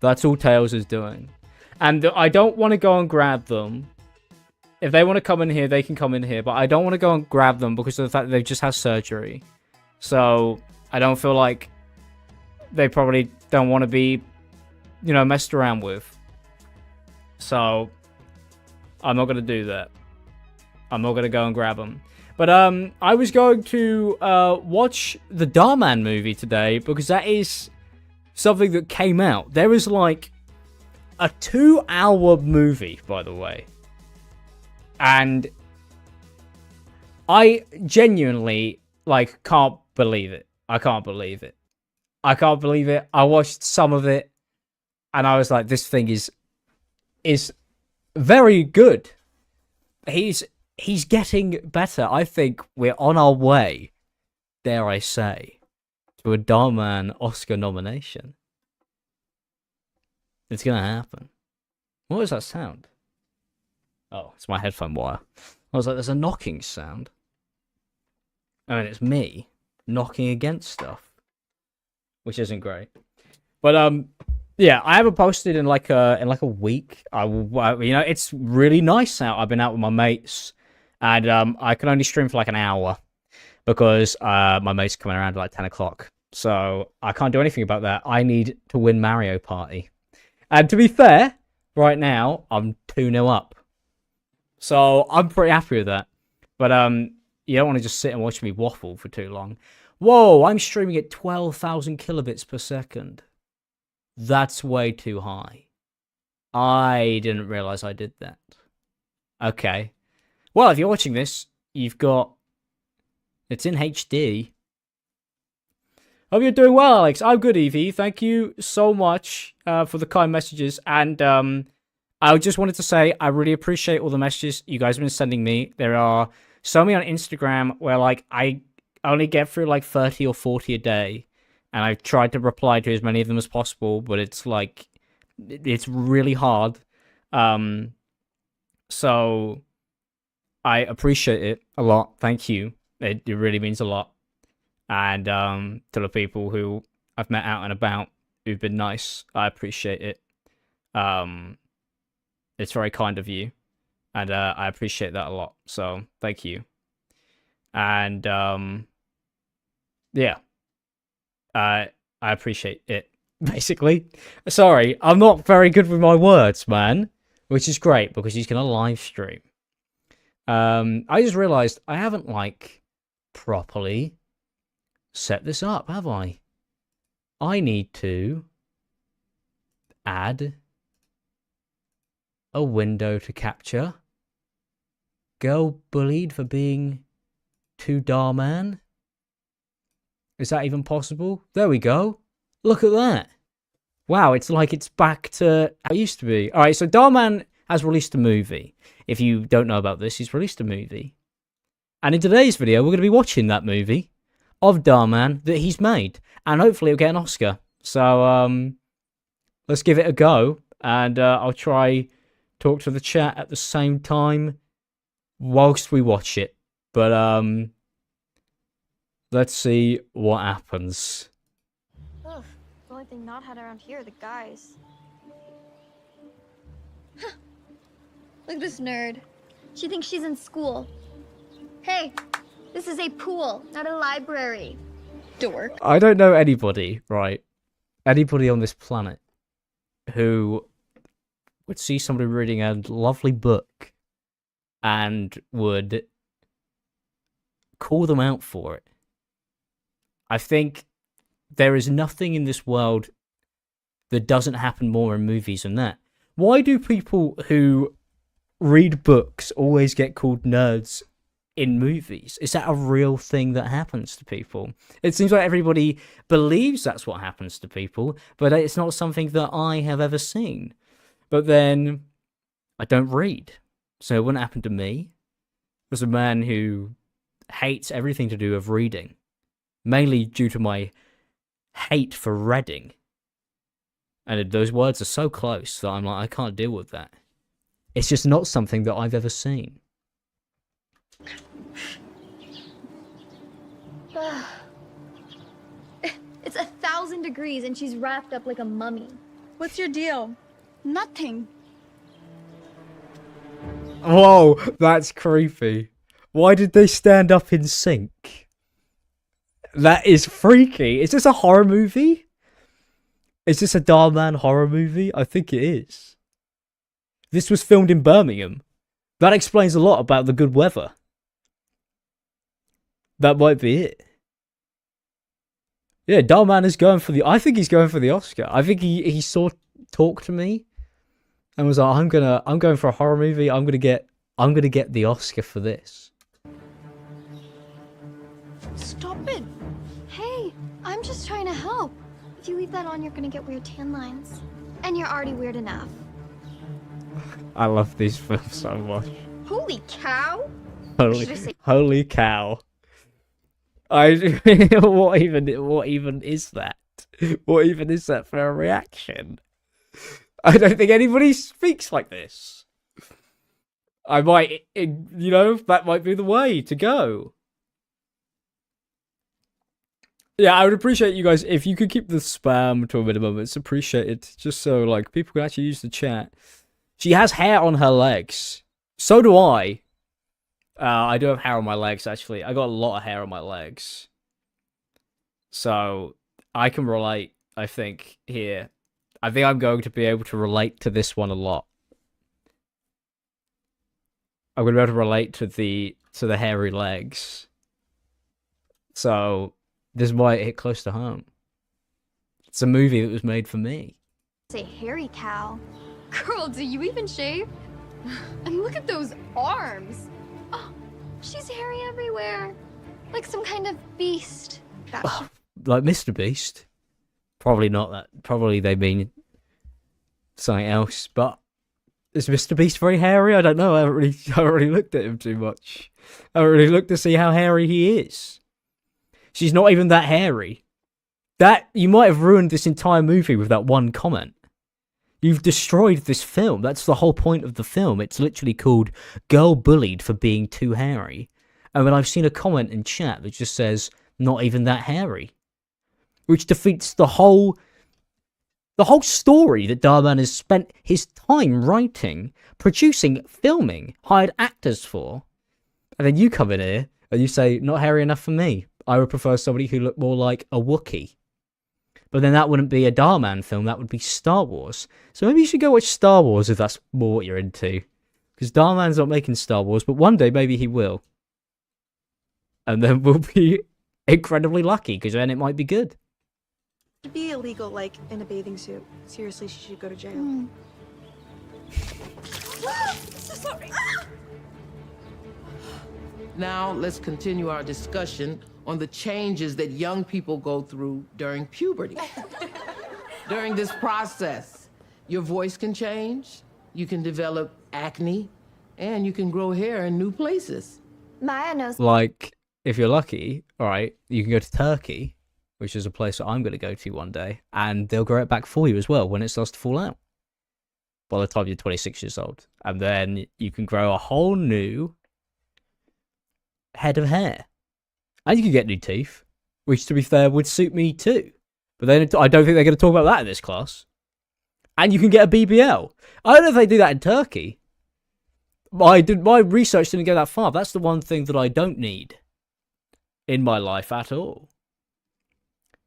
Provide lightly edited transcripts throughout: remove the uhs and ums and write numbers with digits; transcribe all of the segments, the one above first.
That's all Tails is doing. And I don't want to go and grab them. If they want to come in here, they can come in here. But I don't want to go and grab them because of the fact that they've just had surgery. So I don't feel like they probably don't want to be, you know, messed around with. So I'm not going to do that. I'm not going to go and grab them. But I was going to watch the Dhar Mann movie today because that is something that came out. There was like a 2-hour movie, by the way. And I genuinely, like, can't believe it. I can't believe it. I can't believe it. I watched some of it, and I was like, this thing is very good. He's getting better. I think we're on our way, dare I say, to a Dhar Mann Oscar nomination. It's gonna happen. What was that sound? Oh, it's my headphone wire. I was like, there's a knocking sound. I mean, it's me knocking against stuff, which isn't great. But yeah, I haven't posted in like a week. You know, it's really nice out. I've been out with my mates, and I can only stream for like an hour because my mate's coming around at like 10 o'clock. So I can't do anything about that. I need to win Mario Party. And to be fair, right now, I'm 2-0 up. So I'm pretty happy with that. But you don't want to just sit and watch me waffle for too long. Whoa, I'm streaming at 12,000 kilobits per second. That's way too high. I didn't realize I did that. Okay. Well, if you're watching this, you've got... It's in HD. Hope you're doing well, Alex. I'm good, Evie. Thank you so much for the kind messages. And I just wanted to say I really appreciate all the messages you guys have been sending me. There are so many on Instagram where like I only get through like 30 or 40 a day. And I've tried to reply to as many of them as possible, but it's like, it's really hard. So I appreciate it a lot. Thank you. It really means a lot. And to the people who I've met out and about who've been nice, I appreciate it. It's very kind of you, and I appreciate that a lot. So thank you. And yeah, I appreciate it. Basically, sorry, I'm not very good with my words, man, which is great because he's gonna live stream. I just realized I haven't like properly set this up, have I? I need to add a window to capture. Girl bullied for being too Dhar Mann. Is that even possible? There we go. Look at that. Wow, it's like it's back to how it used to be. Alright, so Dhar Mann has released a movie. If you don't know about this, he's released a movie. And in today's video, we're going to be watching that movie of Dhar Mann that he's made. And hopefully it'll get an Oscar. So, let's give it a go. And I'll try talk to the chat at the same time whilst we watch it. But, let's see what happens. Ugh, the only thing not had around here are the guys. Look at this nerd. She thinks she's in school. Hey, this is a pool, not a library. Dork. I don't know anybody, right? Anybody on this planet who would see somebody reading a lovely book and would call them out for it. I think there is nothing in this world that doesn't happen more in movies than that. Why do people who read books always get called nerds in movies? Is that a real thing that happens to people? It seems like everybody believes that's what happens to people, but it's not something that I have ever seen. But then I don't read, so it wouldn't happen to me. There's a man who hates everything to do with reading, mainly due to my hate for reading. And those words are so close that I'm like, I can't deal with that. It's just not something that I've ever seen. It's 1,000 degrees and she's wrapped up like a mummy. What's your deal? Nothing. Whoa, that's creepy. Why did they stand up in sync? That is freaky. Is this a horror movie? Is this a Dhar Mann horror movie? I think it is. This was filmed in Birmingham. That explains a lot about the good weather. That might be it. Yeah, Dhar Mann is going for the... I think he's going for the Oscar. I think he talked to me and was like, I'm going for a horror movie. I'm gonna get the Oscar for this. Stop it. Hey, I'm just trying to help. If you leave that on, you're gonna get weird tan lines. And you're already weird enough. I love these films so much. Holy cow! Holy cow. What even is that? What even is that for a reaction? I don't think anybody speaks like this. I might, that might be the way to go. Yeah, I would appreciate you guys if you could keep the spam to a minimum. It's appreciated, just so like people can actually use the chat. She has hair on her legs. So do I. I do have hair on my legs, actually. I got a lot of hair on my legs. So, I can relate, I think, here. I think I'm going to be able to relate to this one a lot. I'm going to be able to relate to the hairy legs. So, this might hit close to home. It's a movie that was made for me. Say hairy cow. Girl, do you even shave? And look at those arms. Oh, she's hairy everywhere. Like some kind of beast. Like Mr. Beast. Probably not that. Probably they mean something else. But is Mr. Beast very hairy? I don't know. I haven't really looked at him too much. I haven't really looked to see how hairy he is. She's not even that hairy. You might have ruined this entire movie with that one comment. You've destroyed this film. That's the whole point of the film. It's literally called Girl Bullied for Being Too Hairy. And then I've seen a comment in chat that just says, not even that hairy. Which defeats the whole story that Dhar Mann has spent his time writing, producing, filming, hired actors for. And then you come in here and you say, not hairy enough for me. I would prefer somebody who looked more like a Wookiee. But then that wouldn't be a Dhar Mann film, that would be Star Wars. So maybe you should go watch Star Wars if that's more what you're into. Because Dhar Mann's not making Star Wars, but one day maybe he will. And then we'll be incredibly lucky, because then it might be good. It'd be illegal, like, in a bathing suit. Seriously, she should go to jail. So sorry. Now, let's continue our discussion on the changes that young people go through during puberty. During this process, your voice can change, you can develop acne, and you can grow hair in new places. Maya knows. Like, if you're lucky, alright, you can go to Turkey, which is a place that I'm going to go to one day, and they'll grow it back for you as well when it starts to fall out. By the time you're 26 years old. And then you can grow a whole new head of hair. And you can get new teeth, which, to be fair, would suit me too. But then I don't think they're going to talk about that in this class. And you can get a BBL. I don't know if they do that in Turkey. My research didn't go that far. That's the one thing that I don't need in my life at all.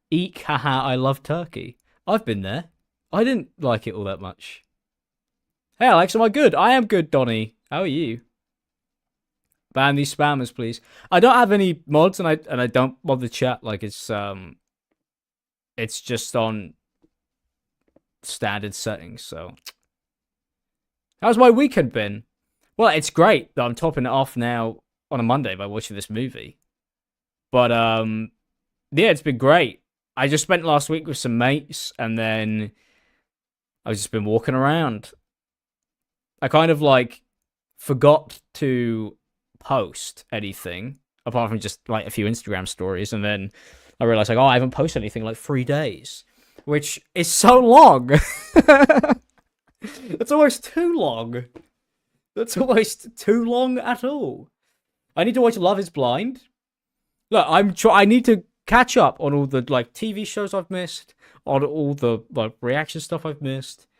Eek, haha, I love Turkey. I've been there. I didn't like it all that much. Hey Alex, am I good? I am good, Donnie. How are you? Ban these spammers, please. I don't have any mods, and I don't mod the chat. Like it's just on standard settings. So, how's my weekend been? Well, it's great that I'm topping it off now on a Monday by watching this movie. But yeah, it's been great. I just spent last week with some mates, and then I've just been walking around. I kind of like forgot to post anything apart from just like a few Instagram stories, and then I realized like, oh, I haven't posted anything in like 3 days, which is so long. That's almost too long. That's almost too long at all. I need to watch Love Is Blind. Look, I need to catch up on all the like TV shows I've missed, on all the like reaction stuff I've missed,